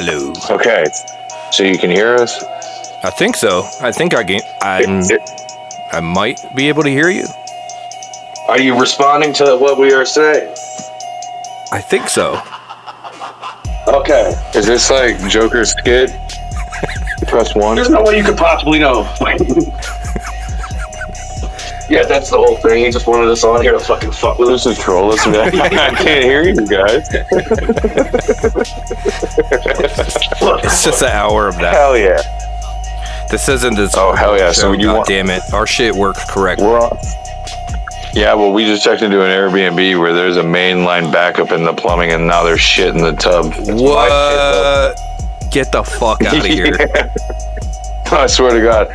Hello. Okay, so you can hear us? I think so. I think I might be able to hear you. Are you responding to what we are saying? I think so. Okay. Is this like Joker's skit? Press 1. There's no way you could possibly know. Yeah, that's the whole thing. He just wanted us on here to fucking fuck with us. This is troll. Listen, I can't hear you guys. It's just an hour of that. Hell yeah. This isn't this. Oh, hell yeah. So So you God want... damn it. Our shit works correctly. We're on... Yeah, well, we just checked into an Airbnb where there's a mainline backup in the plumbing and now there's shit in the tub. What? Get the fuck out of here. Yeah. I swear to God.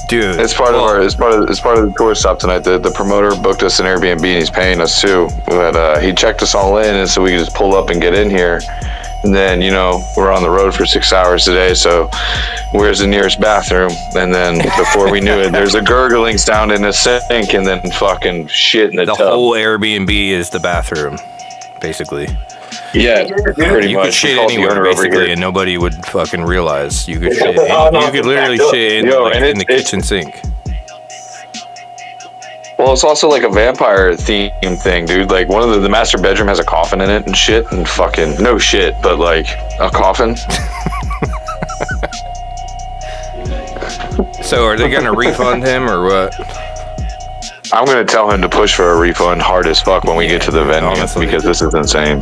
Dude. It's part of the tour stop tonight. The promoter booked us an Airbnb and he's paying us too. But he checked us all in and so we could just pull up and get in here. And then, we're on the road for 6 hours today, so where's the nearest bathroom? And then before we knew it, there's a gurgling sound in the sink and then fucking shit in the tub. The whole Airbnb is the bathroom, basically. Yeah, pretty You much. could shit anywhere, basically, and nobody would fucking realize. You could shit. You could literally shit in the kitchen sink. Well, it's also like a vampire theme thing, dude. Like one of the master bedroom has a coffin in it and shit, and fucking no shit, but like a coffin. So, are they gonna refund him or what? I'm gonna tell him to push for a refund hard as fuck when we get to the venue, honestly, because this is insane,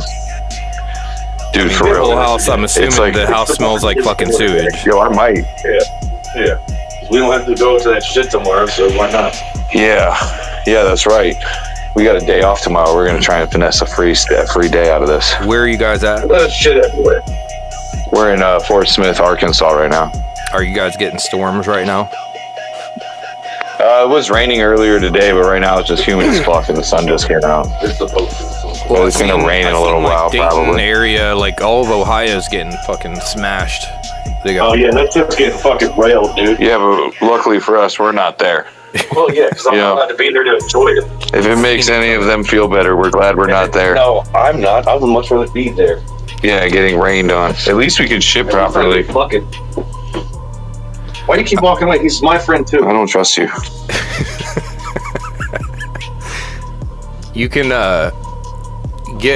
dude. For real. The whole house. I'm assuming the house smells like fucking sewage. Yo, I might. Yeah. We don't have to go to that shit tomorrow, so why not? Yeah, that's right. We got a day off tomorrow. We're gonna try and finesse a free day out of this. Where are you guys at? There's shit everywhere. We're in Fort Smith, Arkansas right now. Are you guys getting storms right now? It was raining earlier today, but right now it's just humid as fuck and the sun just came out. It's supposed to. Well, it's gonna rain in a little while, Dayton probably. area, like all of Ohio's getting fucking smashed. Oh yeah, that's just getting fucking railed, dude. Yeah, but luckily for us, we're not there. Well, yeah, because I'm not allowed to be there to enjoy it. If it makes any of them feel better, we're glad we're not there. No, I'm not. I would much rather be there. Yeah, getting rained on. At least we could ship properly. Fucking. Why do you keep walking away? He's my friend too. I don't trust you. You can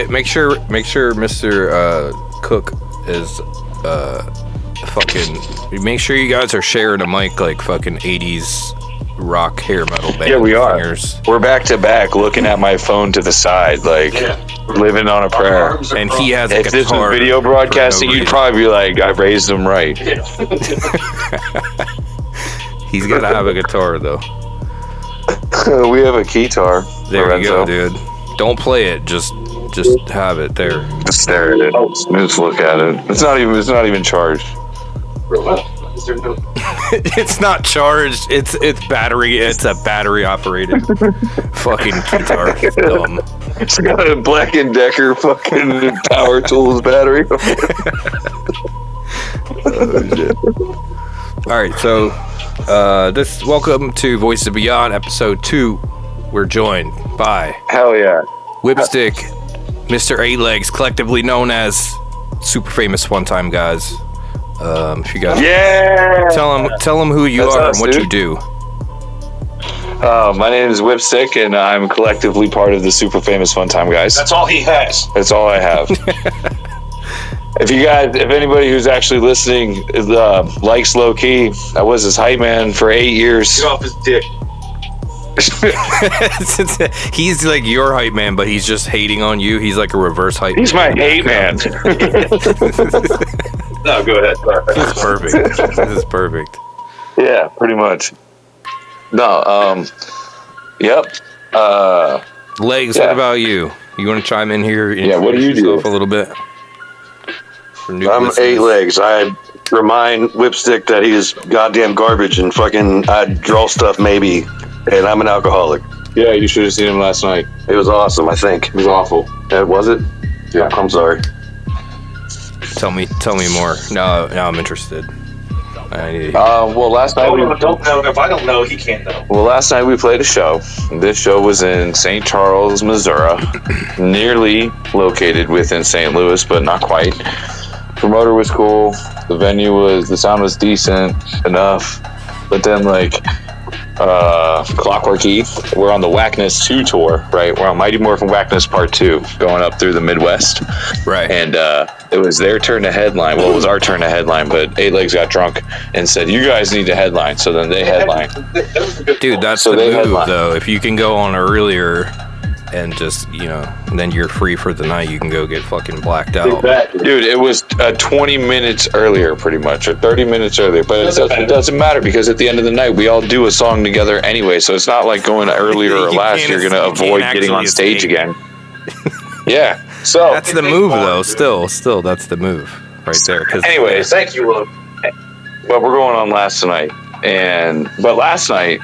make sure Mr. Cook is fucking. Make sure you guys are sharing a mic like fucking 80s rock hair metal band. Yeah, we are. Singers. We're back to back, looking at my phone to the side, like living on a prayer. And he has a If this guitar was video broadcasting, you'd probably be like, I raised them right. Yeah. He's gotta have a guitar though. We have a keytar. There Lorenzo. you go, dude. Don't play it. Just have it there. Just stare at it. Just look at it. It's not even charged. Is there no... It's not charged. It's battery. It's a battery operated fucking guitar. Dumb. It's got a Black & Decker fucking Power Tools battery. Oh, shit. All right, so welcome to Voices of Beyond, episode 2. We're joined by Hell yeah. Whipstick, Mr. Legz, collectively known as Super Famous One Time Guys. If you guys tell them who you are and what you do. My name is Whipstick, and I'm collectively part of the Super Famous Fun Time Guys. That's all he has. That's all I have. If anybody who's actually listening likes Low Key, I was his hype man for 8 years. Get off his dick. He's like your hype man, but he's just hating on you. He's like a reverse hype He's man. my hate man. No, go ahead. This is perfect. This is perfect. Yeah, pretty much. No, yep. Legz, Yeah. what about you? You want to chime in here? Yeah, what do you do? A little bit. I'm 8 Legs. I remind Whipstick that he's goddamn garbage and fucking I draw stuff maybe, and I'm an alcoholic. Yeah, you should have seen him last night. It was awesome, I think. It was awful. Was it? Yeah. I'm sorry. Tell me more. Now I'm interested. I need Well, last night Don't know. If I don't know, he can't know. Well, last night we played a show. This show was in St. Charles, Missouri, nearly located within St. Louis, but not quite. Promoter was cool. The sound was decent enough. But then like Clockwork Heath, we're on the Whackness 2 tour, right? We're on Mighty Morphin Whackness Part 2, going up through the Midwest. Right. And it was their turn to headline. Well, it was our turn to headline, but 8 Legs got drunk and said, you guys need to headline. So then they headlined. Dude, that's the move, though. If you can go on earlier and just, then you're free for the night, you can go get fucking blacked out. Exactly. Dude, it was 20 minutes earlier, pretty much, or 30 minutes earlier. But it doesn't matter because at the end of the night, we all do a song together anyway. So it's not like going earlier or last. You're going to avoid getting on stage again. Yeah. So that's the move, though. Still, that's the move right there. Anyways, thank you, Will. But we're going on last night. But last night,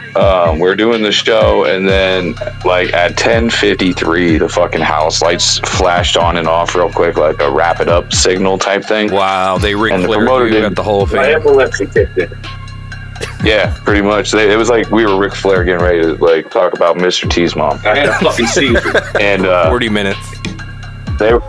we're doing the show, and then like at 10:53, the fucking house lights flashed on and off real quick, like a wrap it up signal type thing. Wow, they Ric Flair got the whole thing. My epilepsy kicked in. Yeah, pretty much. It was like we were Ric Flair getting ready to like talk about Mr. T's mom. I had a fucking seizure. And 40 minutes. They were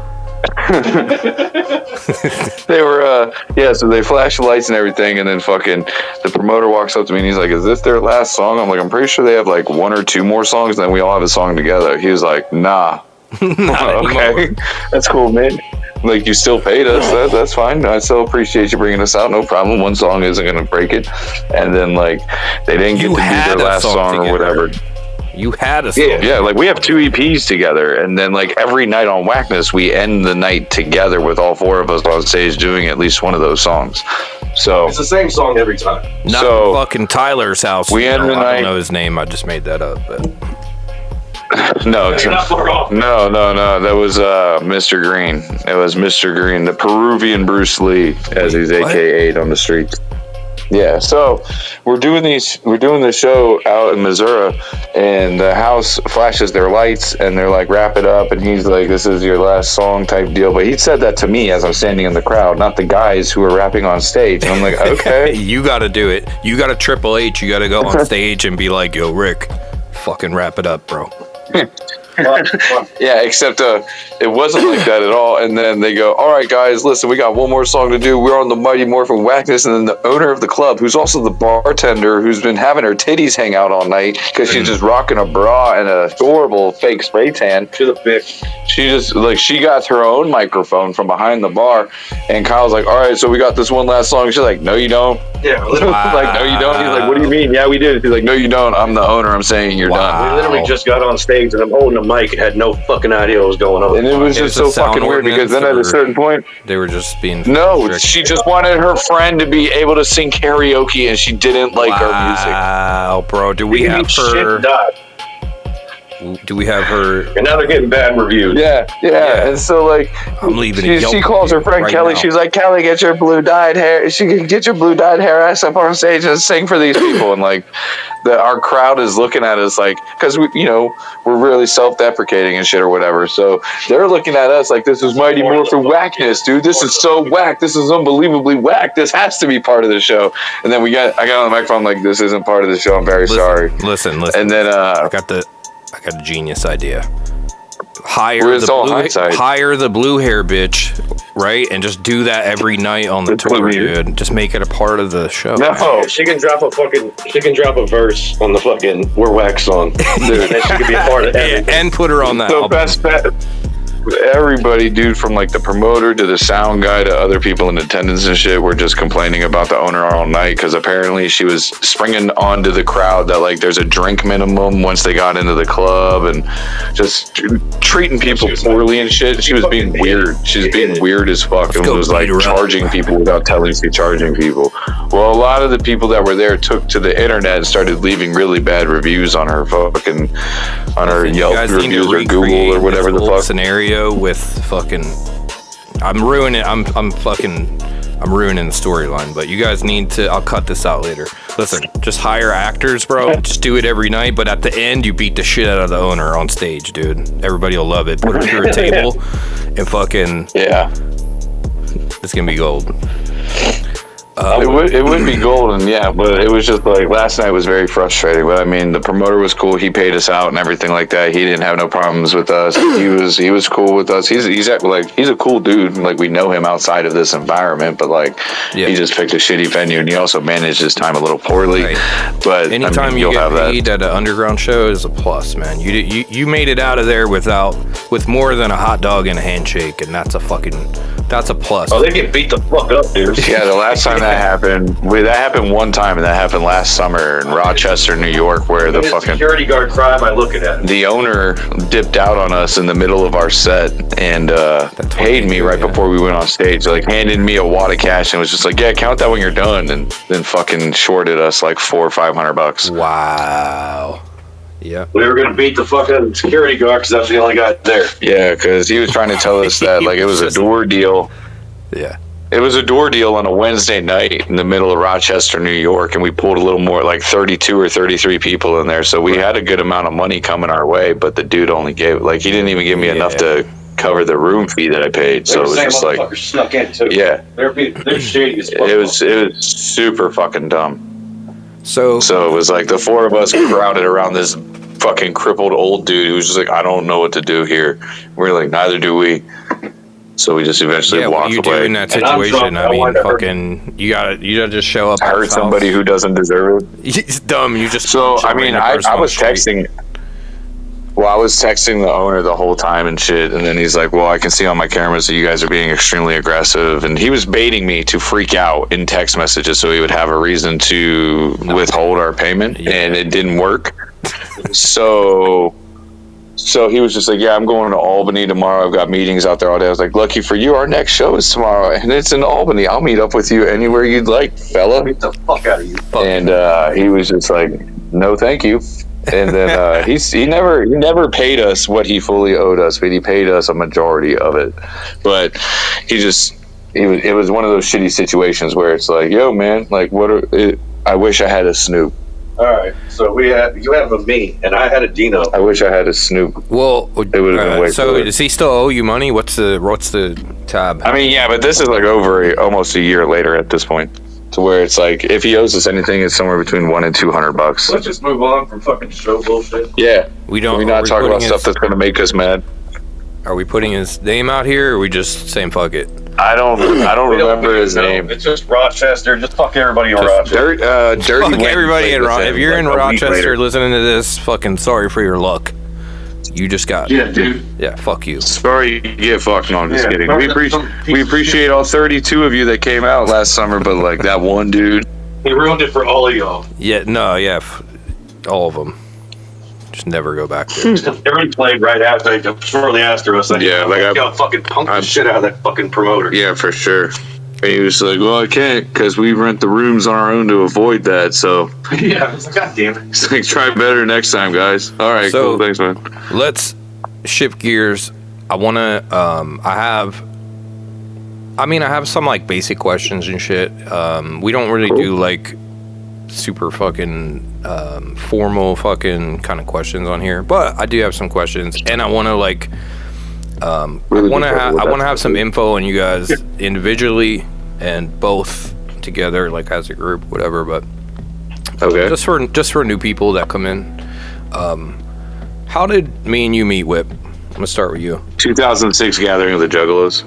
so they flashed the lights and everything, and then fucking the promoter walks up to me and he's like, is this their last song? I'm like, I'm pretty sure they have like 1 or 2 more songs, and then we all have a song together. He was like, nah. Okay, that's cool, man. Like, you still paid us. That's fine. I still appreciate you bringing us out. No problem. 1 song isn't gonna break it. And then like they didn't get to do their last song or whatever. You had a song. Yeah, like we have 2 EPs together, and then like every night on Whackness, we end the night together with all 4 of us on stage doing at least one of those songs. So it's the same song every time. Not so, fucking Tyler's house. We end the night. I don't know his name. I just made that up. But no, that was Mr. Green. It was Mr. Green, the Peruvian Bruce Lee, as he's AKA'd on the streets. Yeah, so we're doing the show out in Missouri, and the house flashes their lights, and they're like, wrap it up, and he's like, this is your last song type deal. But he said that to me as I'm standing in the crowd, not the guys who are rapping on stage. And I'm like, okay. You got to do it. You got to Triple H. You got to go on stage and be like, yo, Rick, fucking wrap it up, bro. Yeah, except it wasn't like that at all. And then they go, all right, guys, listen, we got 1 more song to do. We're on the Mighty Morphin Whackness. And then the owner of the club, who's also the bartender, who's been having her titties hang out all night because she's just rocking a bra and a adorable fake spray tan. She's a bitch. She got her own microphone from behind the bar. And Kyle's like, all right, so we got this one last song. She's like, no, you don't. Yeah. Like, no, you don't. He's like, what do you mean? Yeah, we did. He's like, no, you don't. I'm the owner. I'm saying you're done. We literally just got on stage and I'm holding a mic and had no fucking idea what was going on. And it was just so fucking weird because then at a certain point, they were just being she just wanted her friend to be able to sing karaoke, and she didn't like our music. Wow, bro. Do we have her? Do we have her? And now they're getting bad reviews. Yeah. And so like, I'm leaving. She calls her friend Kelly. Now. She's like, Kelly, get your blue dyed hair. She can get your blue dyed hair ass up on stage and sing for these people. And like, our crowd is looking at us like, because we're really self-deprecating and shit or whatever. So they're looking at us like, this is Mighty Morphin Whackness, dude. This is so whack. This is unbelievably whack. This has to be part of the show. And then I got on the microphone like, this isn't part of the show. I'm very sorry. Listen. And then I got a genius idea. Hire the blue hair bitch, right? And just do that every night on the tour, dude. Just make it a part of the show. No, she can drop a verse on the fucking We're Whack song. Dude, and she can be a part of everything. And put her on that album. Best bet. Everybody, dude, from like the promoter to the sound guy to other people in attendance and shit, were just complaining about the owner all night because apparently she was springing onto the crowd that like there's a drink minimum once they got into the club and just treating people poorly and shit. She was being weird. She was being weird as fuck and was like charging people without telling she's charging people. Well, a lot of the people that were there took to the internet and started leaving really bad reviews on her fucking Yelp reviews or Google or whatever the fuck scenario. With fucking, I'm ruining the storyline, but you guys need to, I'll cut this out later. Listen, just hire actors, bro. Just do it every night, but at the end, you beat the shit out of the owner on stage, dude. Everybody will love it. Put her through a table and fucking, yeah. It's gonna be gold. It would be golden, yeah, but it was just like last night was very frustrating. But I mean, the promoter was cool. He paid us out and everything like that. He didn't have no problems with us. He was cool with us. He's a cool dude. Like we know him outside of this environment, but like he just picked a shitty venue, and he also managed his time a little poorly. Right. But anytime you get paid at an underground show is a plus, man. You made it out of there with more than a hot dog and a handshake, and that's a plus. Oh, they get beat the fuck up, dude. Yeah, the last time that happened one time, and that happened last summer in Rochester, New York, where the fucking security guard cried by looking at it. The owner dipped out on us in the middle of our set and paid me right before we went on stage. Like handed me a wad of cash and was just like, "Yeah, count that when you're done," and then fucking shorted us like $400 or $500. Wow. Yeah. We were gonna beat the fuck out of the security guard because that's the only guy there. Yeah, because he was trying to tell us that like it was a door deal. Yeah. It was a door deal on a Wednesday night in the middle of Rochester, New York, and we pulled a little more, like 32 or 33 people in there. So we had a good amount of money coming our way, but the dude only gave, like, he didn't even give me enough to cover the room fee that I paid. So it was just like, snuck in too. Yeah, they're shady as fuck. It was super fucking dumb. So it was like the four of us crowded around this fucking crippled old dude who was just like, I don't know what to do here. We're like, neither do we. So we just eventually walked away. What do you do in that situation? I mean, fucking, you gotta just show up. Hurt somebody who doesn't deserve it. It's dumb. You just. So I mean, I was texting. Well, I was texting the owner the whole time and shit, and then he's like, "Well, I can see on my cameras that you guys are being extremely aggressive," and he was baiting me to freak out in text messages so he would have a reason to withhold our payment, and it didn't work. So he was just like, "Yeah, I'm going to Albany tomorrow. I've got meetings out there all day." I was like, "Lucky for you, our next show is tomorrow, and it's in Albany. I'll meet up with you anywhere you'd like, fella." Beat the fuck out of you. And he was just like, "No, thank you." And then he never paid us what he fully owed us, but he paid us a majority of it. But it was one of those shitty situations where it's like, "Yo, man, like I wish I had a Snoop." All right, so you have a me, and I had a Dino. I wish I had a Snoop. Well, it would have been way so does he still owe you money? What's the tab? I mean, yeah, but this is like almost a year later at this point, to where it's like if he owes us anything, it's somewhere between $100 and $200. Let's just move on from fucking show bullshit. Yeah, we don't. Can we not talk about stuff that's going to make us mad? Are we putting his name out here, or are we just saying fuck it? I don't remember his name. It's just Rochester. Just fuck everybody in Rochester. Dirty fuck everybody in Rochester. If you're in Rochester listening to this, fucking sorry for your luck. You just got. Yeah, dude. Yeah, fuck you. Sorry you get fucked. No, I'm just kidding. We appreciate all 32 of you that came out last summer, but like that one dude. He ruined it for all of y'all. Yeah, all of them. Just never go back there. Everybody played right after, shortly after us. I fucking punked the shit out of that fucking promoter. Yeah, for sure. And he was like, "Well, I can't because we rent the rooms on our own to avoid that." So yeah, it's like, God damn it. He's like, "Try better next time, guys." All right, so, cool. Thanks, man. Let's shift gears. I have some like basic questions and shit. We don't really do like super fucking formal fucking kind of questions on here, but I do have some questions, and I want to like I want to have some info on you guys individually and both together, like as a group, whatever. But okay, just for new people that come in, how did me and you meet, Whip? I'm gonna start with you. 2006 Gathering of the Juggalos.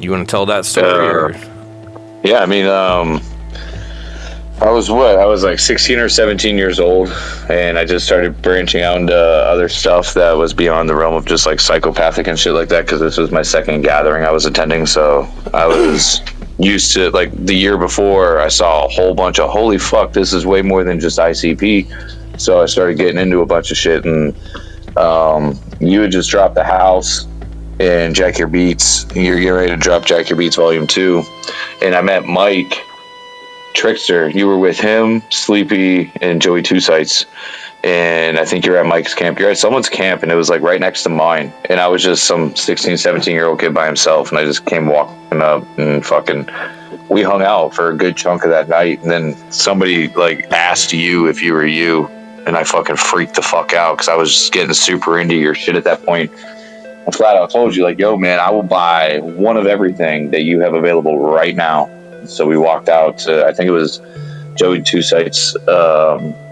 You want to tell that story? Yeah, I mean, I was like 16 or 17 years old, and I just started branching out into other stuff that was beyond the realm of just like psychopathic and shit like that, because this was my second gathering I was attending. So I was used to, like, the year before I saw a whole bunch of, holy fuck, this is way more than just ICP. So I started getting into a bunch of shit, and you would just drop the house and Jack Your Beats. You're getting ready to drop Jack Your Beats Volume 2, and I met Mike Trickster. You were with him, Sleepy, and Joey Two Sites, and I think you're at Mike's camp. You're at someone's camp, and it was like right next to mine, and I was just some 16, 17-year-old kid by himself, and I just came walking up, and fucking we hung out for a good chunk of that night, and then somebody like asked you if you were you, and I fucking freaked the fuck out because I was just getting super into your shit at that point. I flat out told you, like, "Yo, man, I will buy one of everything that you have available right now So we walked out to, I think it was Joey Two Sites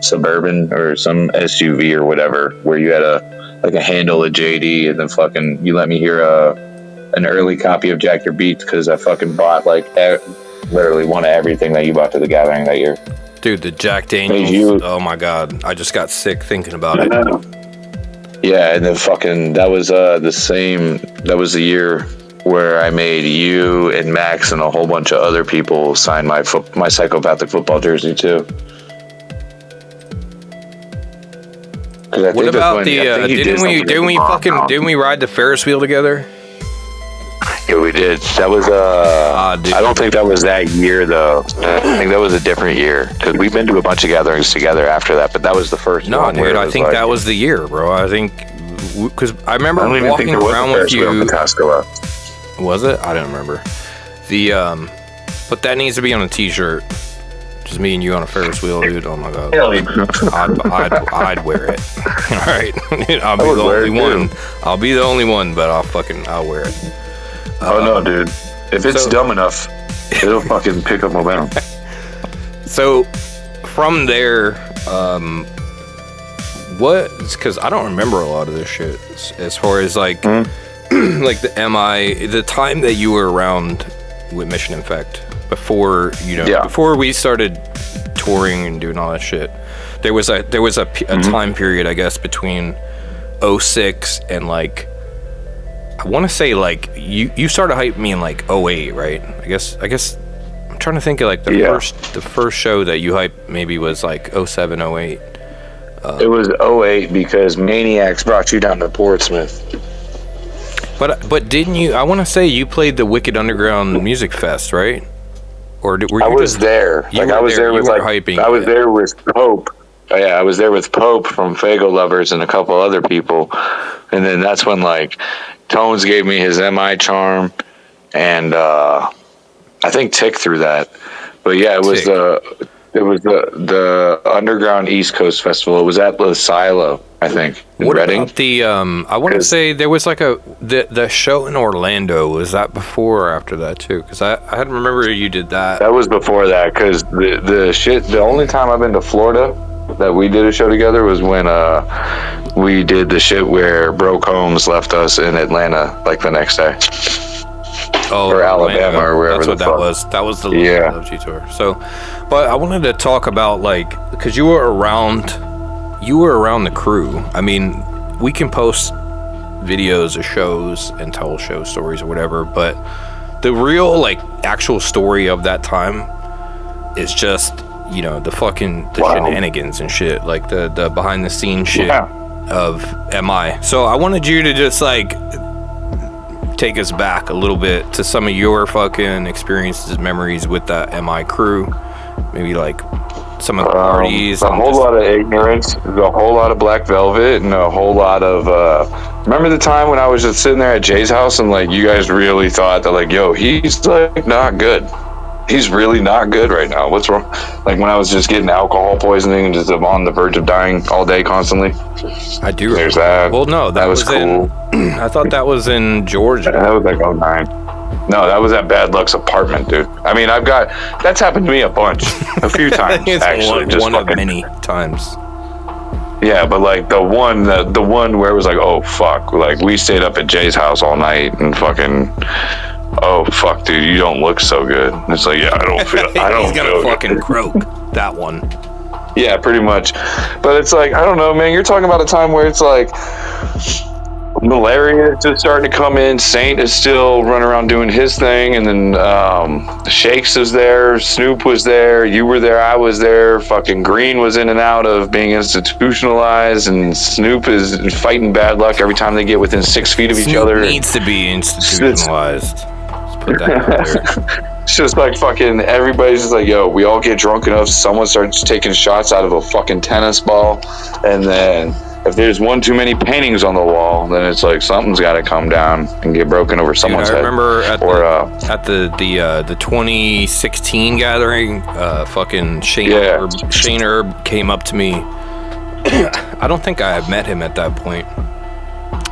Suburban or some SUV or whatever, where you had a handle of JD, and then fucking you let me hear an early copy of Jack Your Beats because I fucking bought like literally one of everything that you bought to the gathering that year. Dude, the Jack Daniels. Oh my god, I just got sick thinking about it. Yeah, and then fucking that was that was the year where I made you and Max and a whole bunch of other people sign my psychopathic football jersey too. What about didn't we ride the Ferris wheel together? Yeah, we did. That was I don't think that was that year though. I think that was a different year because we've been to a bunch of gatherings together after that. But that was the first. No, dude, I think that was the year, bro. I think because I remember walking around with you. Was it? I don't remember. But that needs to be on a T-shirt. Just me and you on a Ferris wheel, dude. Oh my god. I'd wear it. All right, I'll be the only one. I'll be the only one, but I'll wear it. Oh no, dude! If it's dumb enough, it'll fucking pick up momentum. So, from there, because I don't remember a lot of this shit as far as like, like the time that you were around with Mission Infect before before we started touring and doing all that shit. There was a time period, I guess, between 06 and like. I want to say like you started hyping me in like 08, right? I guess I'm trying to think of like the first show that you hyped maybe was like 07, 08. It was 08 because Maniacs brought you down to Portsmouth. But didn't you? I want to say you played the Wicked Underground Music Fest, right? Or were you? I was there. Like I was there with like hyping. I was there with Pope. Yeah, I was there with Pope from Fago Lovers and a couple other people, and then that's when like Tones gave me his MI charm, and I think Tick threw that. But yeah, it was the Underground East Coast Festival. It was at the Silo, I think, in Reading. About the I want to say there was like the show in Orlando. Was that before or after that too? Because I had remember you did that. That was before that. Because the only time I've been to Florida that we did a show together was when we did the shit where Bro Combs left us in Atlanta like the next day. Oh, or Alabama or wherever. That's what that was. That was the Love G tour. So, but I wanted to talk about like because you were around the crew. I mean, we can post videos of shows and tell show stories or whatever, but the real like actual story of that time is just the shenanigans and shit, like the behind the scenes shit of MI. So I wanted you to just like take us back a little bit to some of your fucking experiences, memories with that MI crew. Maybe like some of the parties. A whole lot of ignorance, a whole lot of Black Velvet, and a whole lot of remember the time when I was just sitting there at Jay's house and like you guys really thought that like, yo, he's like not good. He's really not good right now. What's wrong? Like when I was just getting alcohol poisoning and just on the verge of dying all day constantly. I do. There's that. Well, no, that was cool. I thought that was in Georgia. That was like 09. No, that was at Bad Luck's apartment, dude. I mean, that's happened to me a few times, actually. One of many times. Yeah, but like the one where it was like, oh fuck, like we stayed up at Jay's house all night and fucking. Oh fuck, dude, you don't look so good. It's like, yeah, I don't feel. He's gonna fucking croak that one. Yeah, pretty much. But it's like, I don't know, man. You're talking about a time where it's like malaria is just starting to come in. Saint is still running around doing his thing, and then Shakes was there, Snoop was there, you were there, I was there. Fucking Green was in and out of being institutionalized, and Snoop is fighting Bad Luck every time they get within 6 feet of each other. Needs to be institutionalized. Put that out there. It's just like fucking everybody's just like, yo, we all get drunk enough, someone starts taking shots out of a fucking tennis ball, and then if there's one too many paintings on the wall, then it's like something's got to come down and get broken over someone's head. I remember at the 2016 gathering, fucking Shane Herb came up to me. I don't think I had met him at that point.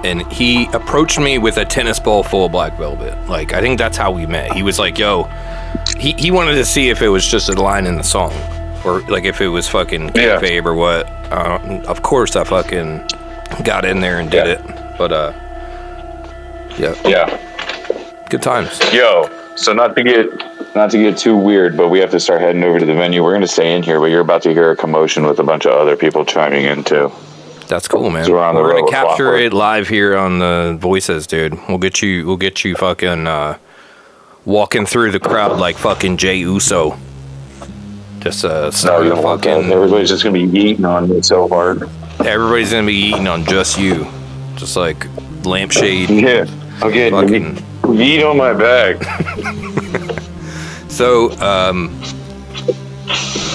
and he approached me with a tennis ball full of Black Velvet. Like, I think that's how we met. He was like, yo, he wanted to see if it was just a line in the song, or like if it was fucking kayfabe or what. Of course I fucking got in there and did it. But good times. Yo, so not to get too weird, but we have to start heading over to the venue. We're gonna stay in here, but you're about to hear a commotion with a bunch of other people chiming in too. That's cool, man. So we're gonna capture it live here on the voices, dude. We'll get you fucking walking through the crowd like fucking Jey Uso. Just fucking. Everybody's just gonna be eating on me so hard. Everybody's gonna be eating on just you, just like lampshade. Yeah, I'm getting fucking eat on my back. So,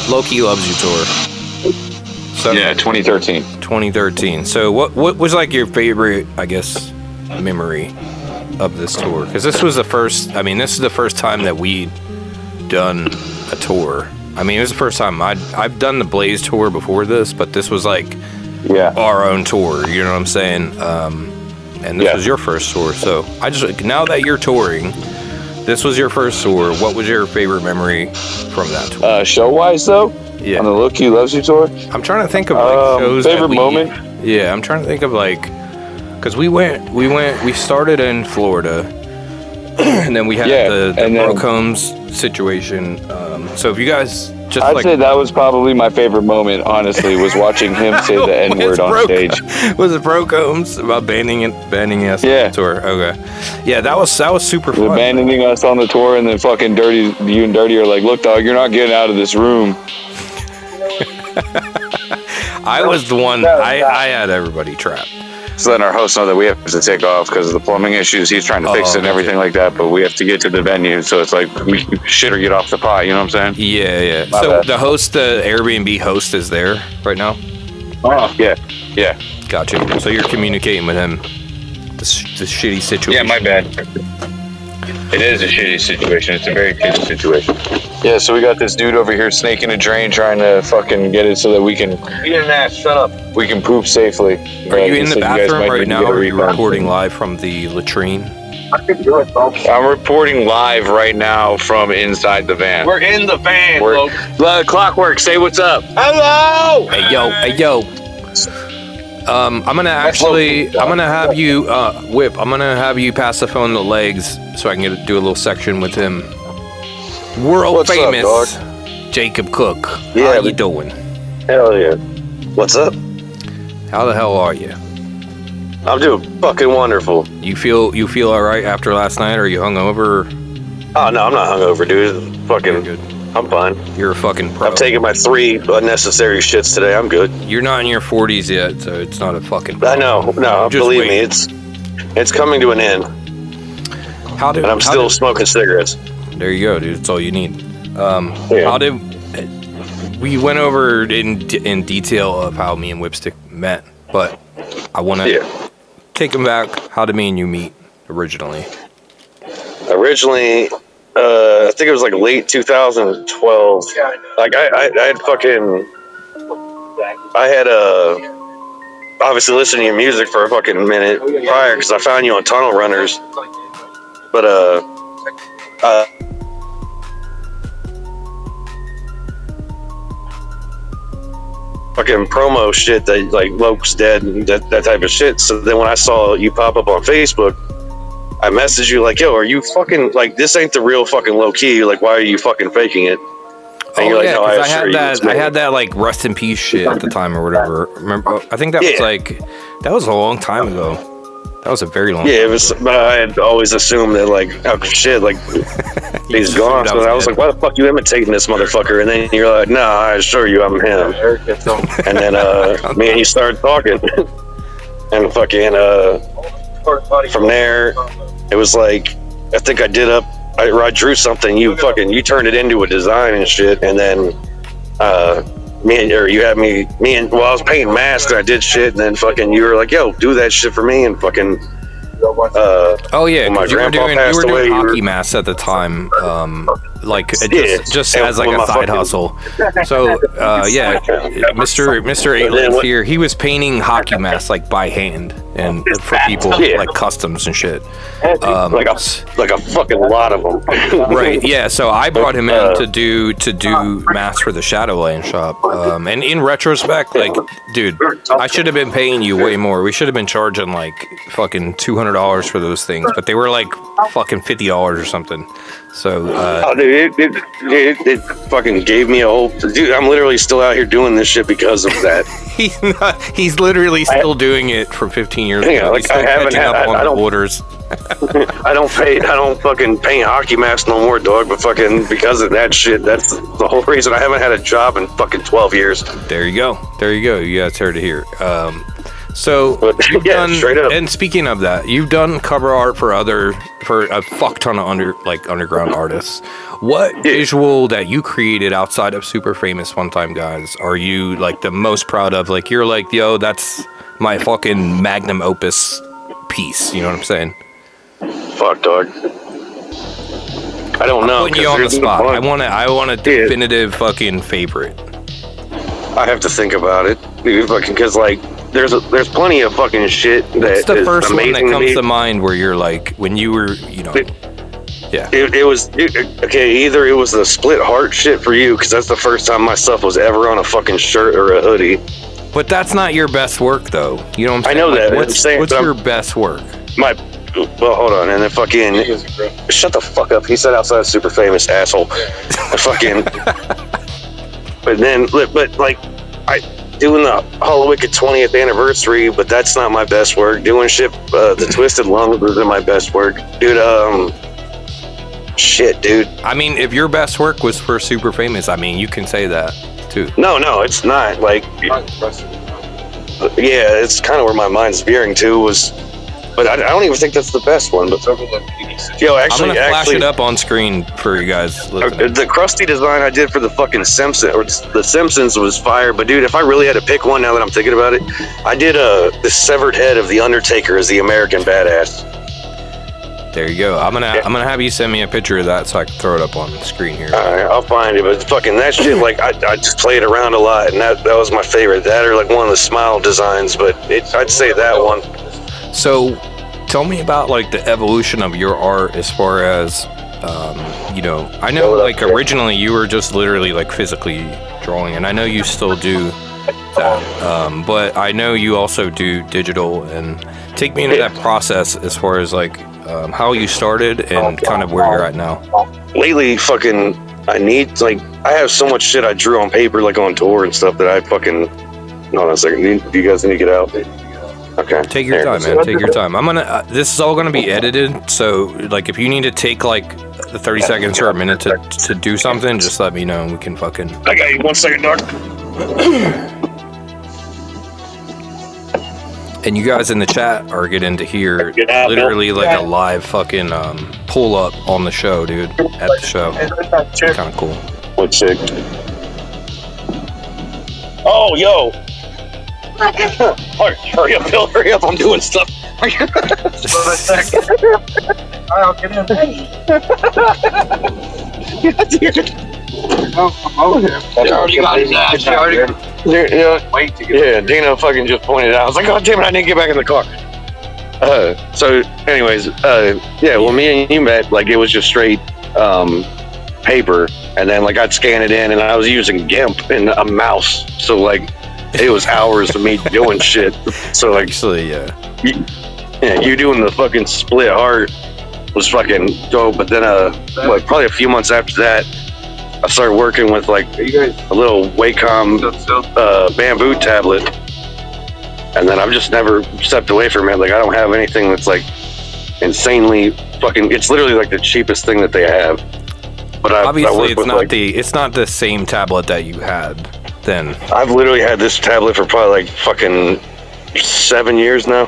Loki Loves You tour. So, 2013. 2013. So, what was like your favorite, I guess, memory of this tour? Because this was the first. I mean, this is the first time that we'd done a tour. I mean, it was the first time I've done the Blaze tour before this, but this was like our own tour. You know what I'm saying? And this was your first tour. So I just, now that you're touring, this was your first tour. What was your favorite memory from that tour? Show wise though, on the Loki Loves You tour. I'm trying to think of like shows. Favorite moment. Yeah, I'm trying to think of like, because we started in Florida, and then we had the Brocombs situation. So if you guys just, I'd say that was probably my favorite moment. Honestly, was watching him say the N-word on stage. Was it Brocombs about banning us on the tour? Okay, yeah, that was super fun. Abandoning us on the tour, and then fucking you and Dirty are like, look, dog, you're not getting out of this room. I was the one. I had everybody trapped. So letting our host know that we have to take off because of the plumbing issues. He's trying to fix it and everything like that, but we have to get to the venue. So it's like we shit or get off the pot. You know what I'm saying? Yeah. So the Airbnb host is there right now? Oh, yeah. Got you. So you're communicating with him. The shitty situation. Yeah, my bad. It is a shitty situation. It's a very shitty situation. Yeah, so we got this dude over here snaking a drain trying to fucking get it so that we can... Shut up. We can poop safely. Are you in the bathroom right now, or are you recording live from the latrine? I'm reporting live right now from inside the van. We're in the van, Clockwork, say what's up. Hello! Hey, yo. I'm gonna have you, Whip, I'm gonna have you pass the phone to Legz so I can do a little section with him. World famous up, Jacob Cook. Yeah, how you doing? Hell yeah. What's up? How the hell are you? I'm doing fucking wonderful. You feel all right after last night? Or are you hungover? Oh no, I'm not hungover, dude. Fucking good. I'm fine. You're a fucking pro. I've taken my 3 unnecessary shits today. I'm good. You're not in your 40s yet, so it's not a fucking problem. I know. No, believe me, it's coming to an end. And I'm still smoking cigarettes. There you go, dude. That's all you need. We went over in detail of how me and Whipstick met, but I want to take him back. How did me and you meet originally? I think it was like late 2012. Like I had obviously listened to your music for a fucking minute prior because I found you on Tunnel Runners. But fucking promo shit that like Loke's dead and that type of shit. So then when I saw you pop up on Facebook, I messaged you like, yo, are you fucking like this ain't the real fucking Low Key? Like, why are you fucking faking it? And you're like, no, I had that like rest in peace shit at the time or whatever. Remember? I think that was like that was a long time ago. That was a very long time it was ago. I had always assumed that like oh shit, like he's gone. So I was like, why the fuck you imitating this motherfucker? And then you're like, no, I assure you I'm him. And then me and you started talking. And fucking from there it was like I think I drew something, you turned it into a design and shit, and then I was painting masks and I did shit, and then fucking you were like, yo, do that shit for me, and fucking oh yeah, my grandpa passed away. You were doing hockey masks at the time. like Yeah. just as like With a my side fucking- hustle. So yeah, Mr. Eight Legs here, he was painting hockey masks like by hand and for people Yeah. like customs and shit. like a fucking lot of them. Right, yeah. So I brought him in to do masks for the Shadowland shop. And in retrospect, like, dude, I should have been paying you way more. We should have been charging like fucking $200 for those things, but they were like fucking $50 or something. So Oh, dude, it fucking gave me a whole. Dude, I'm literally still out here doing this shit because of that. he's literally still doing it from 15 years Yeah, ago. like, He's still I haven't catching had- up on I the don't- orders. I don't fucking paint hockey masks no more, dog. But fucking because of that shit, that's the whole reason I haven't had a job in fucking 12 years. There you go. You guys heard it here. So But, you've yeah, done, straight up. and speaking of that, you've done cover art for a fuck ton of underground artists. What visual that you created outside of Super Famous One Time Guys are you like the most proud of? Like you're like, yo, that's my fucking magnum opus piece. You know what I'm saying? Fuck, dog. I don't know. Putting you 'cause on the there's spot. one- I want a definitive fucking favorite. I have to think about it, dude. Fucking, because like, there's plenty of fucking shit that What's the is first one that amazing to comes me. to mind where you're like when you were, you know? Yeah. It was okay. Either it was the split heart shit for you, because that's the first time my stuff was ever on a fucking shirt or a hoodie. But that's not your best work, though. You know what I'm saying? I know Like, that. What's, I'm saying, what's but your best work? Well, hold on, and then fucking shut the fuck up. He said outside Super Famous, asshole. Fucking. But like, I doing the Hollow Wicked 20th anniversary, but that's not my best work. Doing shit, the Twisted Lungs isn't my best work, dude. Shit, dude. I mean, if your best work was for Super Famous, I mean, you can say that too. No, it's not. Like, yeah, it's kind of where my mind's veering to was. But I don't even think that's the best one. But yo, I'm actually, gonna flash it up on screen for you guys listening. the crusty design I did for the fucking Simpsons or the Simpsons was fire. But dude, if I really had to pick one, now that I'm thinking about it, I did the severed head of the Undertaker as the American Badass. There you go. I'm gonna have you send me a picture of that so I can throw it up on the screen here. All right, I'll find it. But fucking that shit, like I just played around a lot, and that was my favorite. That or like one of the Smile designs, but I'd say that one. So, tell me about like the evolution of your art as far as, you know, I know like originally you were just literally like physically drawing, and I know you still do that, but I know you also do digital. And take me into that process as far as like how you started and kind of where you're at now. Lately, fucking, I have so much shit I drew on paper, like on tour and stuff, that I fucking. Hold on a second. Do you guys need to get out? Okay. Take your time, man. Take your time. I'm gonna. This is all gonna be edited, so like if you need to take like 30 seconds or a minute to do something, just let me know and we can fucking. I got you. 1 second, Doc. And you guys in the chat are getting to hear Yeah, literally like a live fucking pull up on the show, dude. At the show. Kind of cool. What chick? Oh, yo. Hurry up, Bill. Hurry up. I'm doing stuff. I'll get in. I'm over here. She already got his ass. She already. Wait to get Yeah, Dino fucking just pointed out. I was like, oh, damn it, I didn't get back in the car. So, anyways, yeah, well, me and you met, like, it was just straight paper, and then, like, I'd scan it in, and I was using GIMP and a mouse, so, like, it was hours of me doing shit. So, like, Actually, yeah. you doing the fucking split heart was fucking dope, but then, like, probably a few months after that, I started working with, like, a little Wacom bamboo tablet, and then I've just never stepped away from it. Like, I don't have anything that's like insanely fucking. It's literally like the cheapest thing that they have. But Obviously, it's not the same tablet that you had then. I've literally had this tablet for probably like fucking 7 years now.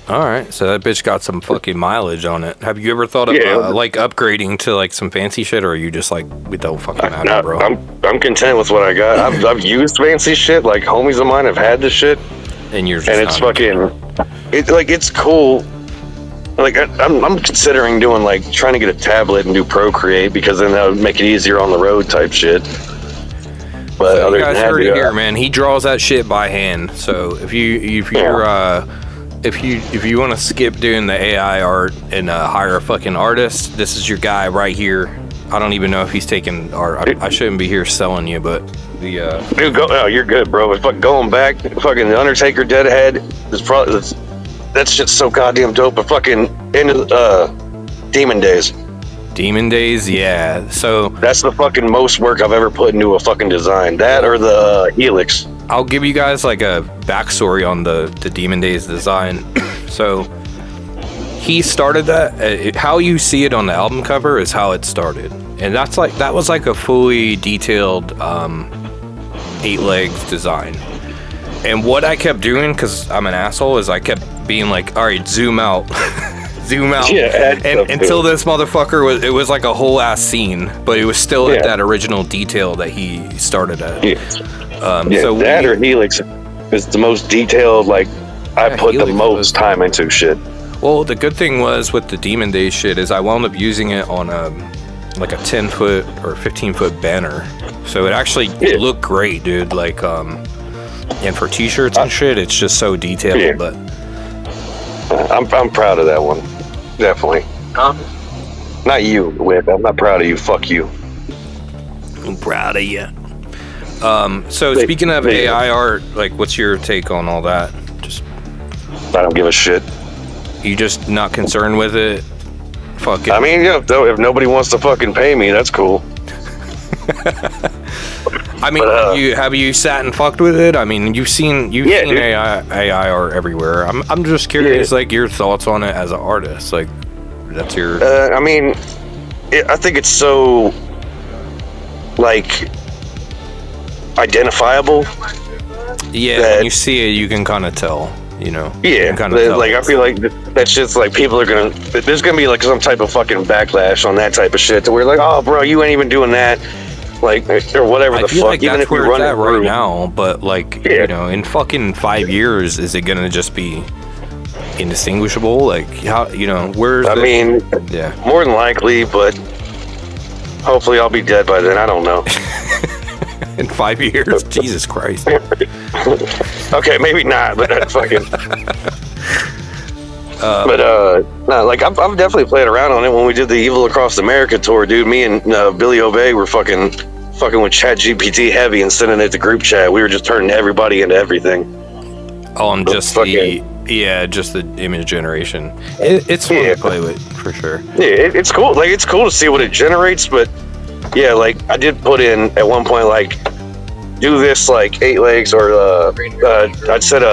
All right, so that bitch got some fucking mileage on it. Have you ever thought of like upgrading to like some fancy shit, or are you just like we don't fucking matter, No, bro? I'm content with what I got. I've used fancy shit. Like homies of mine have had this shit, And you're just and it's not- fucking. It's cool, Like I'm considering doing like trying to get a tablet and do Procreate because then that would make it easier on the road type shit. But So other you guys than that, heard it yeah. here, man. He draws that shit by hand. So if you want to skip doing the AI art and hire a fucking artist, this is your guy right here. I don't even know if he's taking art. I shouldn't be here selling you, but the Dude, oh, you're good, bro. But fucking going back, fucking the Undertaker Deadhead is probably that shit's so goddamn dope. But fucking into Demon Days. Demon Days, yeah. So That's the fucking most work I've ever put into a fucking design. That or the Helix. I'll give you guys like a backstory on the Demon Days design. So he started that. How you see it on the album cover is how it started, and that was like a fully detailed 8 Legz design. And what I kept doing, because I'm an asshole, is I kept being like, all right, zoom out. Zoom out. Yeah, and until this motherfucker it was like a whole ass scene, but it was still at that original detail that he started at. So that or Helix is the most detailed, like, I put Helix the most time into shit. Well, the good thing was with the Demon Days shit is I wound up using it on like a 10-foot or 15-foot banner. So it actually looked great, dude. Like, and for t-shirts and shit, it's just so detailed, but I'm proud of that one. Definitely. Not you, Whip. I'm not proud of you. Fuck you. I'm proud of you. So speaking of AI art, like, what's your take on all that? Just, I don't give a shit. you just not concerned with it? Fuck it. I mean, yeah, if nobody wants to fucking pay me, that's cool. I mean, have you sat and fucked with it? I mean, you've seen AI art everywhere. I'm just curious, like, your thoughts on it as an artist. Like, that's your. I mean, I think it's so, like, identifiable. Yeah, when you see it, you can kind of tell. You know. Yeah, like I feel like that's just like people are gonna. There's gonna be like some type of fucking backlash on that type of shit. To where like, oh, bro, you ain't even doing that. Like, or whatever the fuck. Like even if we run it right now, but like, you know, in fucking 5 years, is it gonna just be indistinguishable? Like, how, you know, where's? I mean, more than likely, but hopefully I'll be dead by then. I don't know. In 5 years, Jesus Christ. Okay, maybe not, but fucking. No, like I'm definitely playing around on it. When we did the Evil Across America tour, dude, me and Billy Obey were fucking with ChatGPT heavy and sending it to group chat. We were just turning everybody into everything. On just just the image generation. It's fun to play with for sure. Yeah, it's cool. Like, it's cool to see what it generates, but yeah, like I did put in at one point, like, do this like 8 Legz or I'd said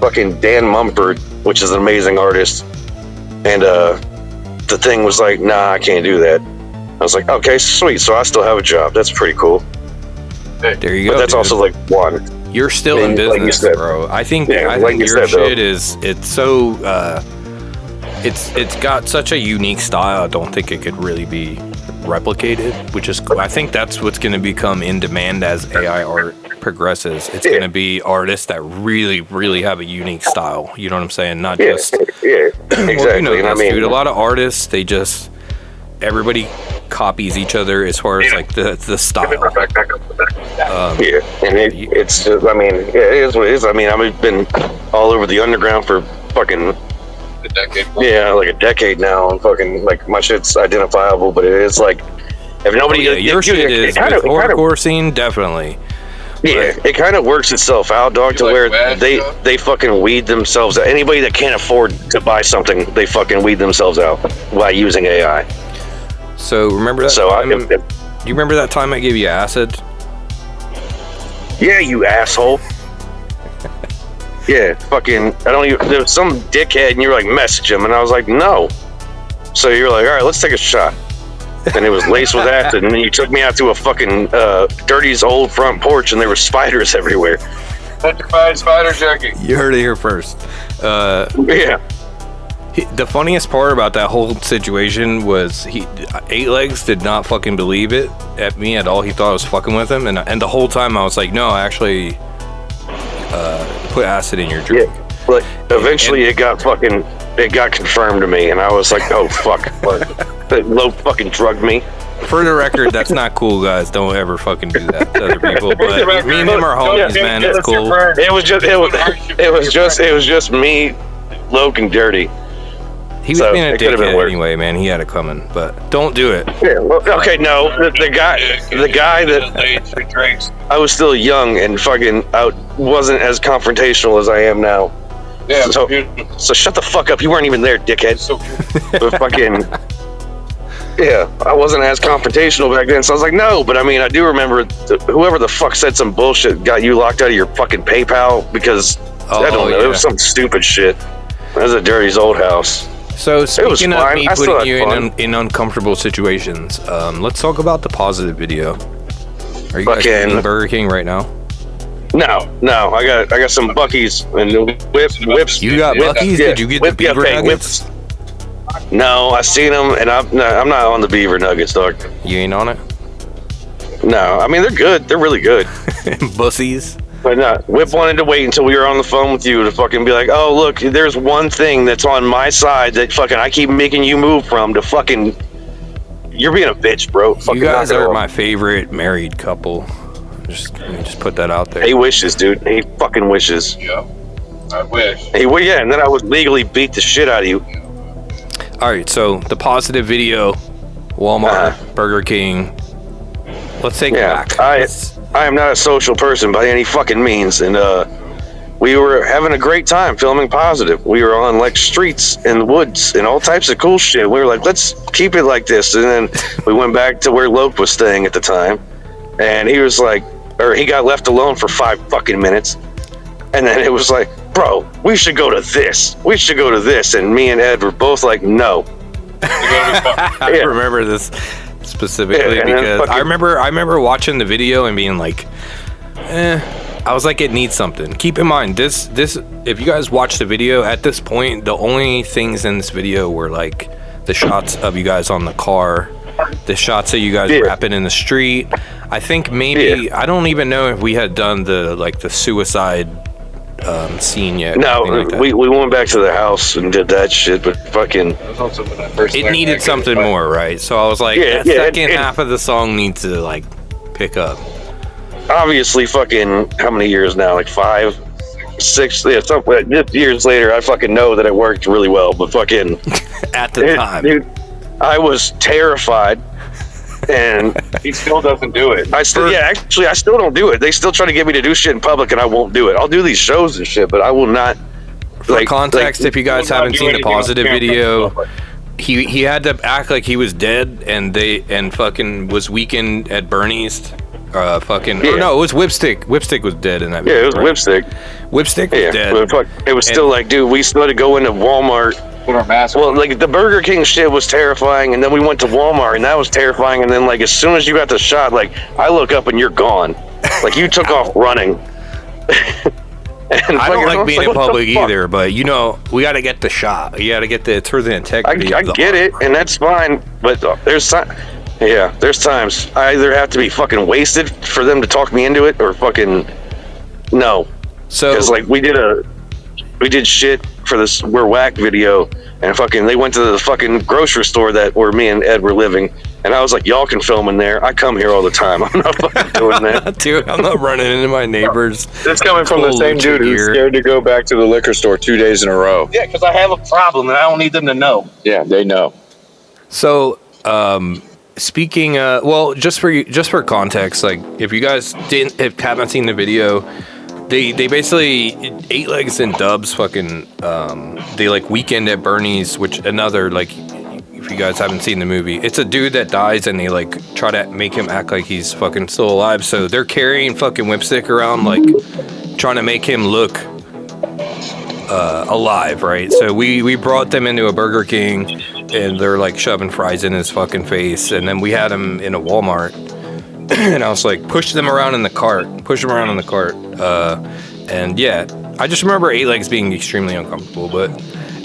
fucking Dan Mumford, which is an amazing artist, and the thing was like, nah, I can't do that. I was like, okay, sweet, so I still have a job. That's pretty cool. There you go. But that's also like one. You're still in business, bro. I think your shit is, it's so it's got such a unique style. I don't think it could really be replicated, which is cool. I think that's what's going to become in demand as AI art progresses. It's going to be artists that really, really have a unique style. You know what I'm saying? Not just exactly. Well, you know this, I mean, dude. A lot of artists, everybody copies each other as far as like the style. And it's just, I mean, it is what it is. I mean, I've been all over the underground for fucking A decade. like a decade now, and fucking like my shit's identifiable. But it is like, if nobody, your shit is with horrorcore scene, definitely. Yeah, it kind of works itself out, dog, to where they fucking weed themselves out. Anybody that can't afford to buy something, they fucking weed themselves out by using AI. So remember that do you remember that time I gave you acid? Yeah, you asshole. Yeah, fucking, there was some dickhead, and you were like, message him, and I was like, no. So you're like, all right, let's take a shot. And it was laced with acid, and then you took me out to a fucking dirty's old front porch, and there were spiders everywhere. Petrified spider junkie. You heard it here first. Yeah. The funniest part about that whole situation was 8 Legz did not fucking believe it at me at all. He thought I was fucking with him, and the whole time I was like, no, I actually put acid in your drink. Yeah. But eventually it got fucking it got confirmed to me, and I was like, oh fuck, Low fucking drugged me. For the record, that's not cool, guys. Don't ever fucking do that to other people. But me and him are homies, man. That's cool. It was just me, Loke, and Dirty. He was being a dickhead anyway, man. He had it coming, but don't do it. Yeah. Well, okay, no, the guy that I was still young and fucking wasn't as confrontational as I am now. Yeah. So shut the fuck up. You weren't even there, dickhead. So But fucking. Yeah, I wasn't as confrontational back then, so I was like, no. But I mean, I do remember whoever the fuck said some bullshit got you locked out of your fucking PayPal because I don't know, it was some stupid shit. That was at Dirty's old house. So speaking of me putting you in uncomfortable situations, let's talk about the positive video. Are you guys eating Burger King right now? No. I got some Buc-ee's and whips. You got Buc-ee's? Did you get the beaver nuggets? No, I seen them, and I'm not on the beaver nuggets, dog. You ain't on it? No, I mean they're good. They're really good. Bussies. But no, Whip wanted to wait until we were on the phone with you to fucking be like, oh look, there's one thing that's on my side that fucking I keep making you move from to fucking. You're being a bitch, bro. You guys are my favorite married couple. Just put that out there. He wishes, dude. He fucking wishes. Yeah, I wish. Yeah, and then I would legally beat the shit out of you. All right, so the positive video, Walmart, Burger King. Let's take it back. I am not a social person by any fucking means, and we were having a great time filming positive. We were on like streets and woods and all types of cool shit. We were like, let's keep it like this, and then we went back to where Loke was staying at the time, and he was like, or he got left alone for 5 fucking minutes, and then it was like, bro, we should go to this. We should go to this, and me and Ed were both like, no. I remember this specifically because I remember watching the video and being like, I was like, it needs something. Keep in mind, this if you guys watch the video at this point, the only things in this video were like the shots of you guys on the car, the shots of you guys rapping in the street. I think maybe I don't even know if we had done the suicide scene yet. No, like we went back to the house and did that shit, but fucking it needed something more, right? So I was like, that second half of the song needs to like pick up. Obviously, fucking how many years now? Like 5, 6, years later, I fucking know that it worked really well, but fucking at the time, dude, I was terrified. And he still doesn't do it. I still don't do it. They still try to get me to do shit in public, and I won't do it. I'll do these shows and shit, but I will not. For context, if you guys haven't seen the positive video, he had to act like he was dead, and fucking was weakened at Bernie's. No, it was Whipstick. Whipstick was dead in that video. Yeah, it was right? Whipstick. Whipstick was dead. But it was still like, dude, we still had to go into Walmart. Put our mask on. Well, like the Burger King shit was terrifying, and then we went to Walmart, and that was terrifying. And then, like, as soon as you got the shot, like, I look up and you're gone. Like, you took off running. I don't like being in public either, but you know, we got to get the shot. You got to get it's for the integrity. I get it, and that's fine. But there's times I either have to be fucking wasted for them to talk me into it, or fucking no. So, because like we did shit for this We're Whack video, and fucking they went to the fucking grocery store where me and Ed were living, and I was like, y'all can film in there. I come here all the time. I'm not fucking doing that. Dude, I'm not running into my neighbors. It's coming from the same dude who's scared to go back to the liquor store 2 days in a row. Yeah, because I have a problem and I don't need them to know. Yeah, they know. So, speaking, just for context, like if you guys haven't seen the video, they basically 8 Legs and Dubs fucking they like weekend at Bernie's, which another like if you guys haven't seen the movie, it's a dude that dies and they like try to make him act like he's fucking still alive. So they're carrying fucking Whipstick around like trying to make him look alive, right? So we brought them into a Burger King and they're like shoving fries in his fucking face, and then we had him in a Walmart. And I was like, push them around in the cart. And yeah, I just remember 8 Legs being extremely uncomfortable. But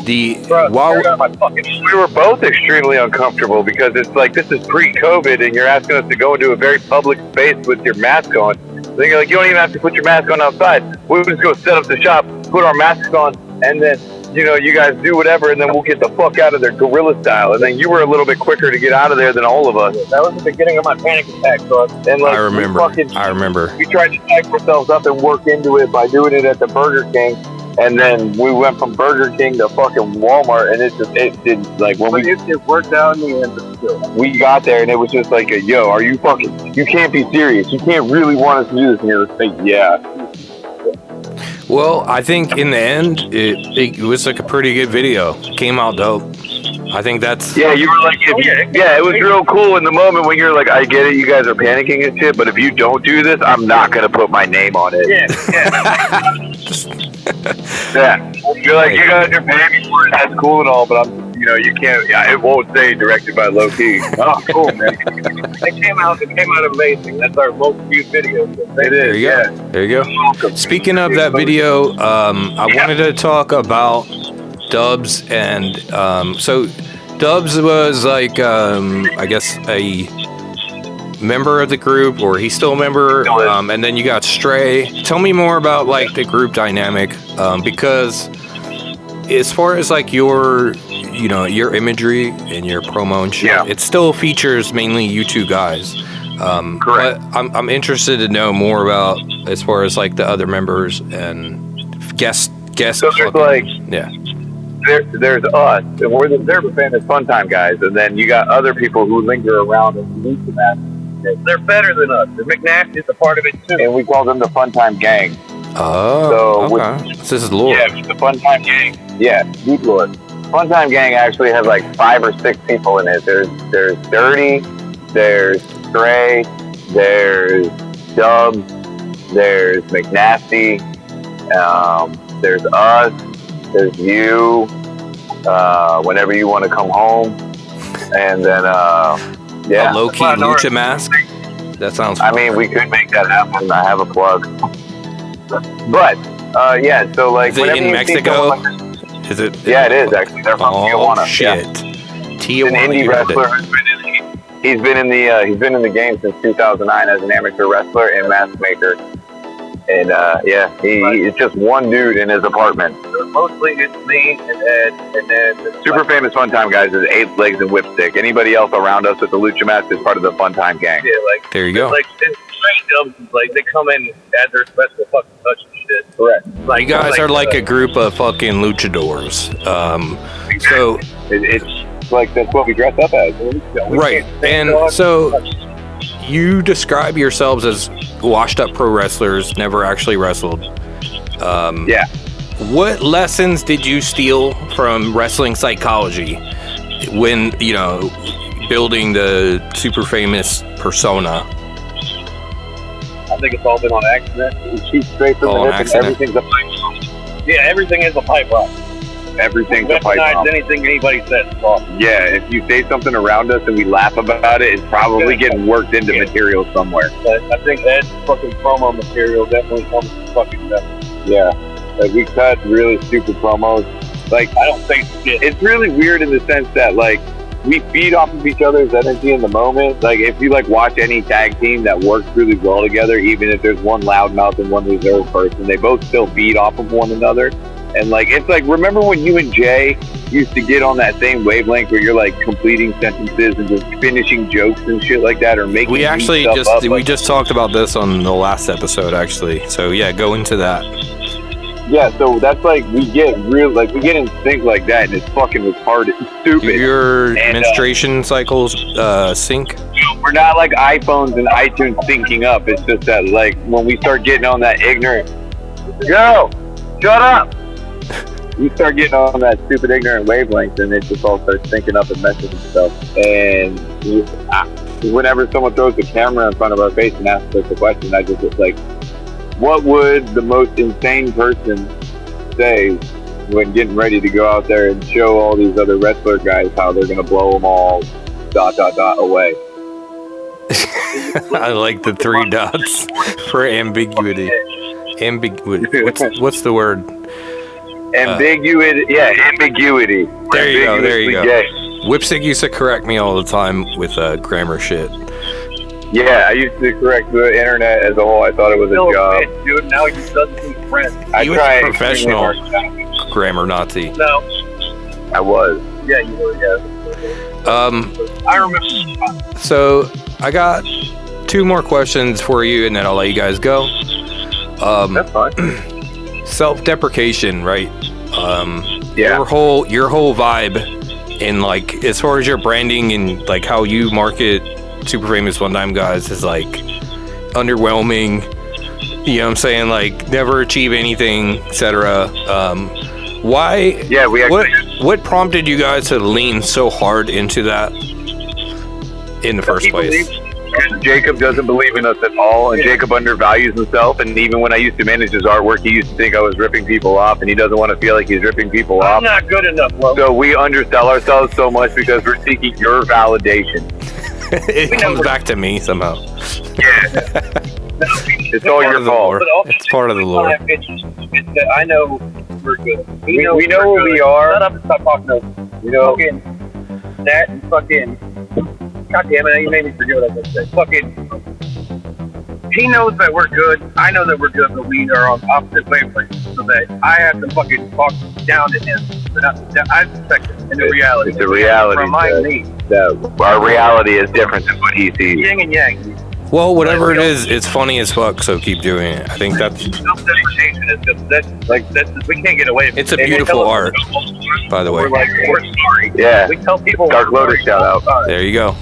we were both extremely uncomfortable because it's like, this is pre-COVID and you're asking us to go into a very public space with your mask on. Then you're like, you don't even have to put your mask on outside. We'll just go set up the shop, put our masks on, and then you know, you guys do whatever, and then we'll get the fuck out of there guerrilla style. And then you were a little bit quicker to get out of there than all of us. That was the beginning of my panic attack. So, and like, I remember. We tried to psych ourselves up and work into it by doing it at the Burger King. And then we went from Burger King to fucking Walmart, and it did, like, when it worked out in the end. We got there, and it was just like, yo, are you fucking, you can't be serious. You can't really want us to do this. And you're like, yeah. Well, I think in the end, it was like a pretty good video. Came out dope. I think that's... Yeah, you were like, yeah, it was real cool in the moment when you're like, I get it, you guys are panicking and shit, but if you don't do this, I'm not going to put my name on it. Yeah. You're like, you guys are paying me for it, that's cool and all, but I'm, you know, you can't, yeah, it won't say directed by Low Key. Oh, cool, man. It came out amazing. That's our most viewed video. It is, There you go. Speaking of that video, I wanted to talk about Dubs, and so Dubs was like, I guess a member of the group, or he's still a member, and then you got Stray. Tell me more about like the group dynamic, because as far as like your, you know, your imagery and your promo and shit, it still features mainly you two guys. Correct. But I'm interested to know more about as far as like the other members and guest. So there's like, yeah. There's us, and we're the They're famous Fun Time guys, and then you got other people who linger around and lead to that. They're better than us. The McNasty's a part of it too, and we call them the Fun Time Gang. Oh, so okay. This is lore. Yeah, the Fun Time Gang. Yeah, deep lore. Fun Time Gang actually has like 5 or 6 people in it. There's Dirty, there's Stray, there's Dubs, there's McNasty, there's us. There's you, whenever you want to come home, and then, yeah. A low-key lucha mask? That sounds fun. I mean, we could make that happen. I have a plug. But, yeah, so like... Is it in Mexico? Is it? Yeah, it is, actually. They're from Tijuana. Oh, shit. Yeah. Tijuana. He's an indie wrestler. He's been in the game since 2009 as an amateur wrestler and mask maker. And yeah, he's just one dude in his apartment. Mostly it's me, and then the super famous Fun Time guys is Legz and Whipstick. Anybody else around us with the lucha mask is part of the Fun Time gang. Yeah, like there you go. Like they come in as their special fucking touch and shit. Correct. Like, you guys are like a group of fucking luchadors. So it's like that's what we dress up as. Right, and so you describe yourselves as washed up pro wrestlers, never actually wrestled. Yeah. What lessons did you steal from wrestling psychology when, you know, building the super famous persona? I think it's all been on accident. We shoot straight from the hip, and everything's a pipe bomb. Yeah, everything is a pipe bomb. Everything's a pipe bomb. Anything anybody says. Yeah, if you say something around us and we laugh about it, it's probably getting worked into material somewhere. I think Ed's fucking promo material definitely comes from fucking stuff. Yeah, like we cut really stupid promos. Like, I don't think shit. It's really weird in the sense that, like, we feed off of each other's energy in the moment. Like, if you, like, watch any tag team that works really well together, even if there's one loudmouth and one reserved person, they both still feed off of one another. And, like, it's like, remember when you and Jay used to get on that same wavelength where you're, like, completing sentences and just finishing jokes and shit like that, or making we actually just talked about this on the last episode, actually. So, yeah, go into that. Yeah, so that's like, we get in sync like that, and it's fucking retarded. It's stupid. Your menstruation cycles sync? We're not like iPhones and iTunes syncing up. It's just that, like, when we start getting on that ignorant, yo, shut up! We start getting on that stupid ignorant wavelength, and it just all starts syncing up and messing and stuff. And whenever someone throws the camera in front of our face and asks us a question, I just like, what would the most insane person say when getting ready to go out there and show all these other wrestler guys how they're going to blow them all ... away? I like the 3 dots for ambiguity. What's the word? Ambiguity. Ambiguity. There you go. Gay. Whipstick used to correct me all the time with grammar shit. Yeah, I used to correct the internet as a whole. I thought it was a job. Dude, now he doesn't need friends. He was a professional grammar Nazi. No. I was. Yeah, you were, yeah. I remember. So I got 2 more questions for you, and then I'll let you guys go. That's fine. Self-deprecation, right? Yeah. Your whole vibe, and like as far as your branding and like how you market Super Famous One Time Guys is like underwhelming. You know what I'm saying? Like never achieve anything, etc. Why? Yeah, we actually. What prompted you guys to lean so hard into that in the first place? Jacob doesn't believe in us at all, and Jacob undervalues himself. And even when I used to manage his artwork, he used to think I was ripping people off, and he doesn't want to feel like he's ripping people off. I'm not good enough, bro. So we undersell ourselves so much because we're seeking your validation. It comes back to me somehow. Yeah. It's all your fault. It's part of the lore. It's that I know we're good. We know who we are. Shut up and stop talking to us. You know, Fucking that and fucking. God damn it! You made me forget what I was going to say. Fucking. He knows that we're good. I know that we're good, but we are on opposite wavelengths. So that I have to fucking talk down to him. I expect it in the reality. It's a reality. Remind me. Our reality is different than what he sees. Yin and yang. Well, whatever it is, it's funny as fuck. So keep doing it. I think that's. Self-deprecation is just that's we can't get away from. It's a beautiful art, by the way. We're like, we're sorry. Yeah. We tell people. Dark Lotus shout out. There you go.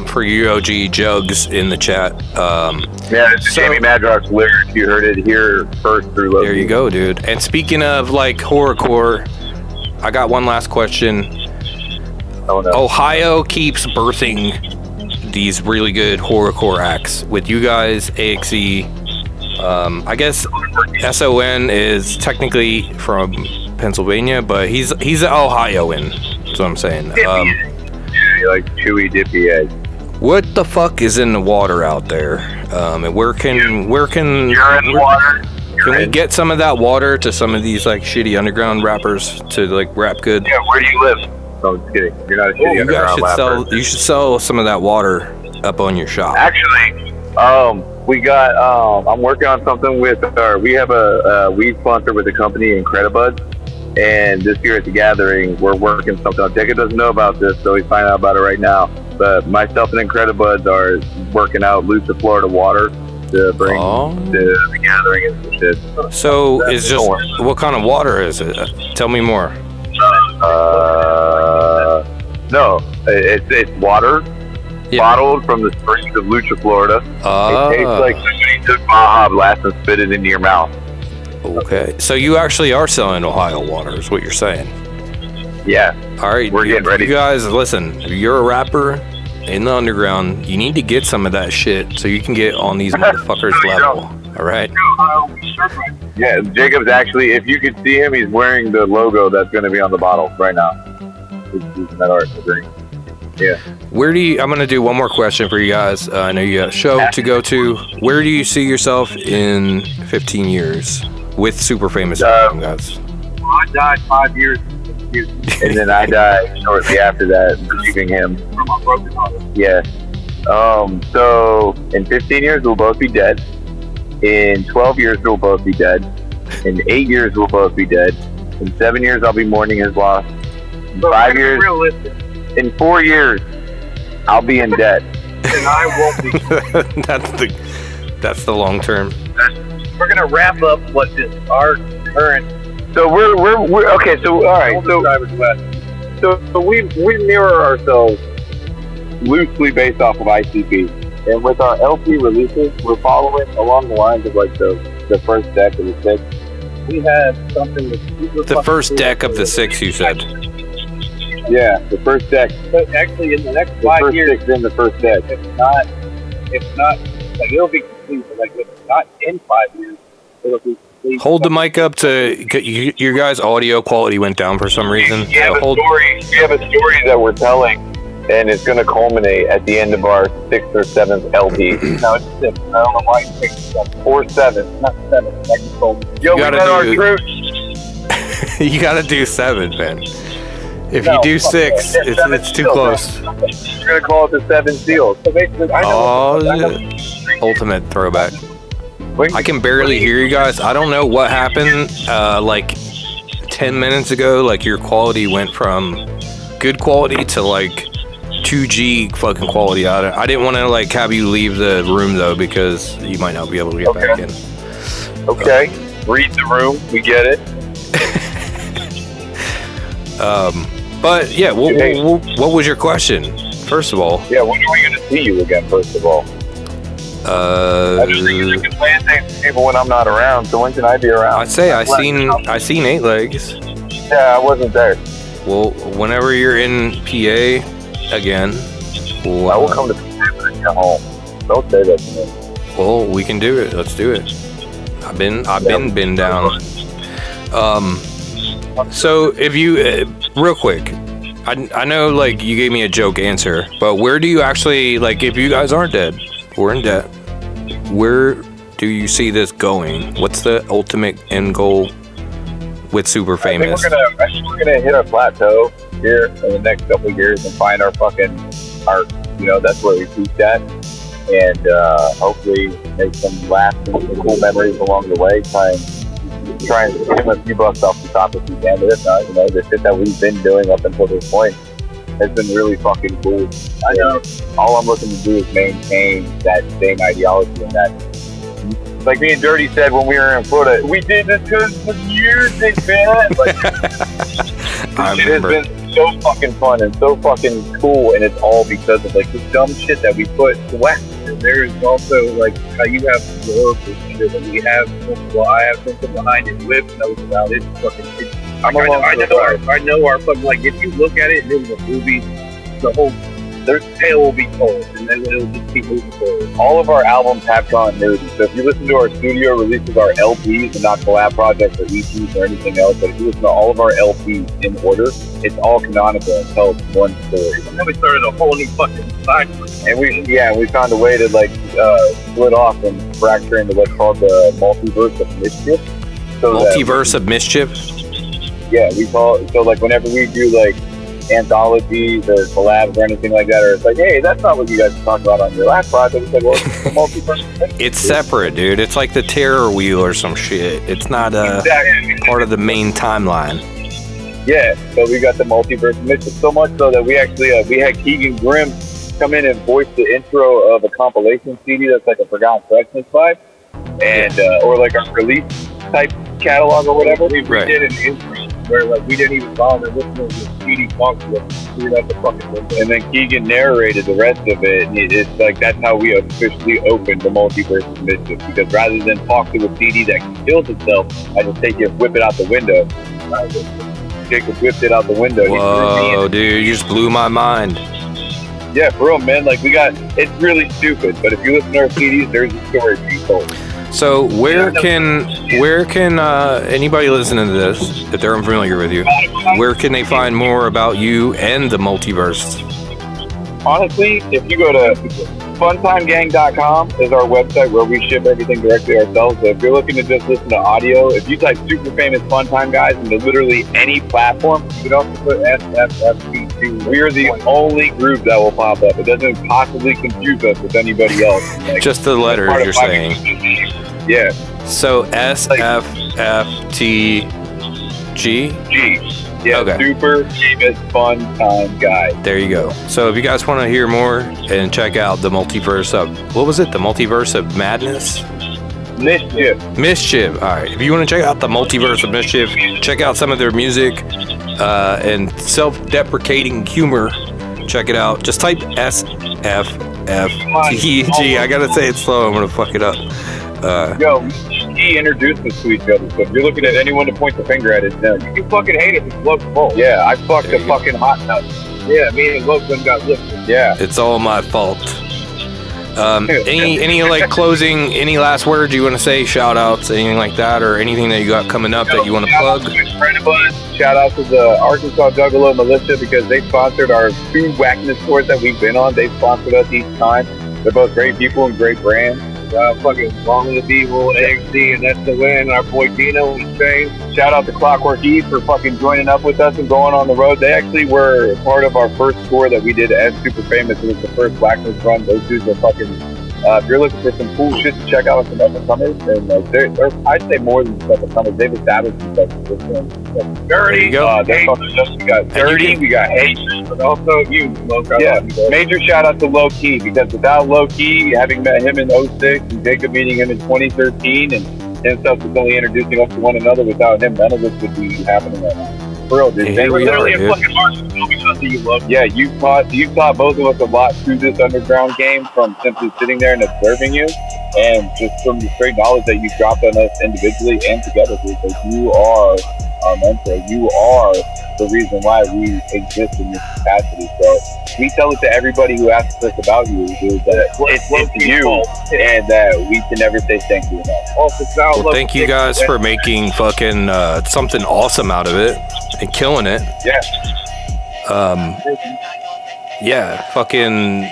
For you OG Jugs in the chat. Yeah, it's Jamie Madrock's lyric. You heard it here first through Loki. There you go, dude. And speaking of like horrorcore, I got one last question. Oh, no. Ohio keeps birthing these really good horrorcore acts with you guys. AXE. I guess SON is technically from Pennsylvania, but he's an Ohioan. That's what I'm saying. Like chewy dippy egg. What the fuck is in the water out there? And where can You're in the water. Can we get some of that water to some of these like shitty underground rappers to like rap good? Yeah, where do you live? No, I'm just kidding. You're not a shitty You guys underground should rapper. you should sell some of that water up on your shop. Actually, we got. I'm working on something with we have a weed sponsor with the company Incredibuds, and this year at the gathering, we're working something on. Jacob doesn't know about this, so he's finding out about it right now. But myself and Incredibuds are working out Lucha, Florida water to bring to the gathering and some shit. So is just what kind of water is it? Tell me more. No, it's water bottled from the springs of Lucha, Florida. It tastes like somebody took Baja Blast and spit it into your mouth. Okay, so you actually are selling Ohio water, is what you're saying? Yeah. All right, we're getting ready. You guys, listen. If you're a rapper in the underground, you need to get some of that shit so you can get on these motherfuckers' level. All right. Yeah, Jacob's actually. If you could see him, he's wearing the logo that's going to be on the bottle right now. He's using that art drink. Yeah. I'm going to do one more question for you guys. I know you got a show to go to. Where do you see yourself in 15 years with Super Famous guys? I died 5 years. And then I died shortly after that, leaving him. From a broken heart. Yeah. So in 15 years we'll both be dead. In 12 years we'll both be dead. In 8 years we'll both be dead. In 7 years I'll be mourning his loss. In 5 years. Realistic. In 4 years I'll be in debt. And I won't be. That's the long term. We're gonna wrap up what is our current. So we're okay. So all right. So we mirror ourselves loosely based off of ICP, and with our LP releases, we're following along the lines of like the first deck of the 6. We have something. The first deck of the 6, you said. Yeah, the first deck. But actually, in the next The 5 first years, 6 in the first deck. it's not like it'll be complete. But like it's not in 5 years. It'll be complete. Hold the mic up to your guys' audio quality went down for some reason. We have a story that we're telling, and it's going to culminate at the end of our 6th or 7th LP. No, it's 6. I don't know why you picked 7. Or 7. Not 7. Like you told me. Yo, we gotta met our do- truth. You gotta do 7, man. If No, you do fuck 6, that. Yeah, it's too still, close. We're going to call it the 7 Seals. So basically, I know. Ultimate throwback. I can barely hear you guys. I don't know what happened. Like 10 minutes ago, like your quality went from good quality to like 2G fucking quality. I didn't want to like have you leave the room though, because you might not be able to get back in. Okay. Read the room. We get it. But yeah, what was your question? First of all. Yeah, when are we gonna see you again? First of all. I just think you can plan things for people when I'm not around. So when can I be around? I'd say I seen 8 Legs. Yeah, I wasn't there. Well, whenever you're in PA again, I will come to PA when I get home. Don't say that to me. Well, we can do it. Let's do it. I've been down. So if you real quick, I know like you gave me a joke answer, but where do you actually like if you guys aren't dead, we're in debt. Where do you see this going? What's the ultimate end goal with Super Famous? I think we're gonna hit our plateau here in the next couple of years and find our that's where we peaked at, and hopefully make some lasting cool memories along the way. Try and skim a few bucks off the top if we can. But if not, the shit that we've been doing up until this point has been really fucking cool. I know. All I'm looking to do is maintain that same ideology and that. Like me and Dirty said when we were in Florida, we did this because the music, man. Like, I it has been so fucking fun and so fucking cool, and it's all because of like the dumb shit that we put to wax. And there's also like how you have the shit that we have. Well, I have something behind it. Whip knows about it. Fucking. I know our fucking like. If you look at it, there's a movie. The whole their tale will be told, and then it'll just keep moving forward. All of our albums have continuity. So if you listen to our studio releases, our LPs, and not collab projects or EPs or anything else, but if you listen to all of our LPs in order, it's all canonical and tells one story. And then we started a whole new fucking cycle. And we found a way to like split off and fracture into what's called the multiverse of mischief. So multiverse of mischief? Yeah, we call it, so like whenever we do like anthologies or collabs or anything like that, or it's like, hey, that's not what you guys talked about on your last project. It's like, well, it's a multiverse. It's separate, dude. It's like the Terror Wheel or some shit. It's not part of the main timeline. Yeah, so we got the multiverse mission, so much so that we actually we had Keegan Grimm come in and voice the intro of a compilation CD that's like a Forgotten Freshness vibe, and or like a release type catalog or whatever. We did an intro where like we didn't even bother listening to the CD funk, we threw it out the fucking window. And then Keegan narrated the rest of it, and it's like that's how we officially opened the multiverse of mischief, because rather than talk to a CD that kills itself, I just take it, whip it out the window. Jacob whipped it out the window. Whoa, dude, you just blew my mind. Yeah, for real, man. Like it's really stupid, but if you listen to our CDs, there's a story being told. So where can anybody listening to this, if they're unfamiliar with you, where can they find more about you and the multiverse? Honestly, if you go to funtimegang.com is our website where we ship everything directly ourselves. So if you're looking to just listen to audio, if you type Super Famous Funtime Guys into literally any platform, you can also put SFFP2. We're the only group that will pop up. It doesn't possibly confuse us with anybody else. Like, just the letters you're saying. Yeah. So SFFTG? G. Yeah, okay. Super Famous Fun Time Guy. There you go. So if you guys want to hear more and check out the multiverse of, what was it? The multiverse of madness? Mischief. All right. If you want to check out the multiverse of mischief, check out some of their music and self-deprecating humor. Check it out. Just type SFFTG. I gotta say it slow. I'm gonna fuck it up. He introduced us to each other, so if you're looking at anyone to point the finger at, it's them. You can fucking hate it, it's Love's fault. Yeah, I fucked a fucking hot nut. Yeah, me and Love's got lifted. Yeah. It's all my fault. Any like closing, any last words you want to say, shout outs, anything like that, or anything that you got coming up that you want to plug? Shout out to the Arkansas Juggalo Militia, because they sponsored our 2 Wackness tours that we've been on. They sponsored us each time. They're both great people and great brands. Fucking Long Live Evil, AXD, and that's the win. Our boy Dino was saying. Shout out to Clockwork Eve for fucking joining up with us and going on the road. They actually were part of our first tour that we did as Super Famous. It was the first Blackness run. Those dudes are fucking If you're looking for some cool shit to check out with some up-and-comers, and they're I'd say more than just up-and-comers. They've established themselves in this one. There you go. We got Dirty, we got H, but also you, Low Key. Yeah, major shout out to Low Key, because without Low Key, having met him in 06 and Jacob meeting him in 2013 and him subsequently introducing us to one another, without him, none of this would be happening right now. For real, dude. Here we are, dude. Yeah, you taught both of us a lot through this underground game, from simply sitting there and observing you, and just from the straight knowledge that you dropped on us individually and together, because you are our mentor. You are the reason why we exist in this capacity. So we tell it to everybody who asks us about you, is that it's you, and that we can never say thank you enough. Well, thank you guys for making fucking something awesome out of it and killing it. Yeah. Yeah, fucking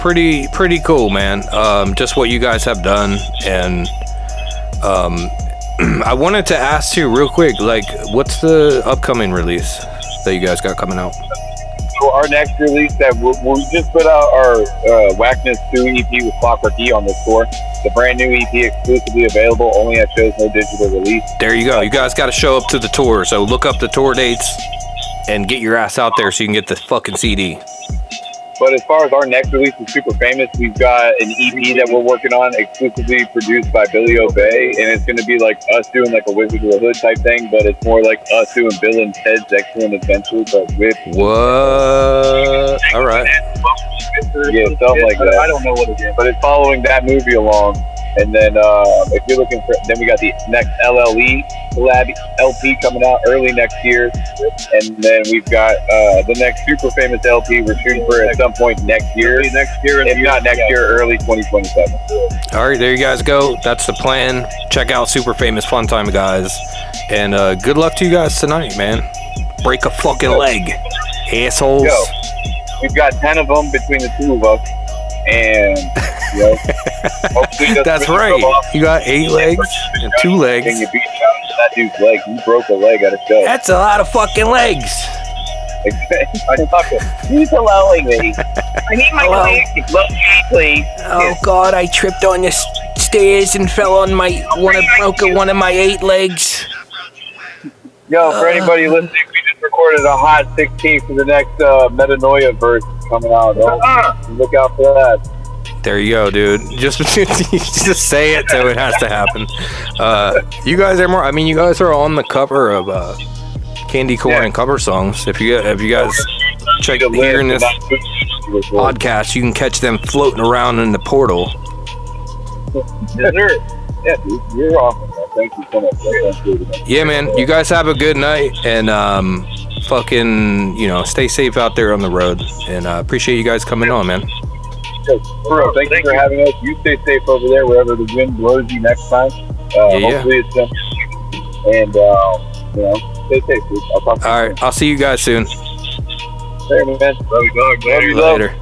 pretty cool, man. Just what you guys have done, and I wanted to ask you real quick, like, what's the upcoming release that you guys got coming out? So our next release, that we just put out our Whackness 2 EP with Clockwork E on this tour. The brand new EP, exclusively available only at shows, no digital release. There you go. You guys got to show up to the tour, so look up the tour dates and get your ass out there so you can get the fucking CD. But as far as our next release is Super Famous, we've got an EP that we're working on, exclusively produced by Billy Obey, and it's going to be like us doing like a Wizard of the Hood type thing, but it's more like us doing Bill and Ted's Excellent Adventure, but with... What? All right. Yeah, something like that. I don't know what it is. But it's following that movie along. And then if you're looking for, then we got the next LLE collab LP coming out early next year. And then we've got the next Super Famous LP we're shooting for at some point next year. If not next year, early 2027. All right, there you guys go. That's the plan. Check out Super Famous Fun Time, guys. And good luck to you guys tonight, man. Break a fucking leg, assholes. Yo, we've got 10 of them between the two of us. And that's right. You got 8 legs and 2 legs. And you beat that dude's leg. You broke a leg at a show. That's a lot of fucking legs. Who's allowing me? I need my leg, please. Oh God! I tripped on the stairs and fell on broke one of my 8 legs. Yo, for anybody listening, we just recorded a hot 16 for the next Metanoia verse coming out. Look out for that. There you go, dude. Just say it so it has to happen. You guys are more. I mean, you guys are on the cover of Candy Corn and cover songs. If you guys check hearing this podcast, you can catch them floating around in the portal. Yes, sir. Yeah, dude, you're awesome, man. Thank you so much. Yeah, man. You guys have a good night, and fucking, stay safe out there on the road. And appreciate you guys coming on, man. Bro, thank you for having us. You stay safe over there wherever the wind blows you next time. Hopefully it's simple. And stay safe, dude. I'll talk to you. All right, I'll see you guys soon. Later, man. Love you, dog. Later.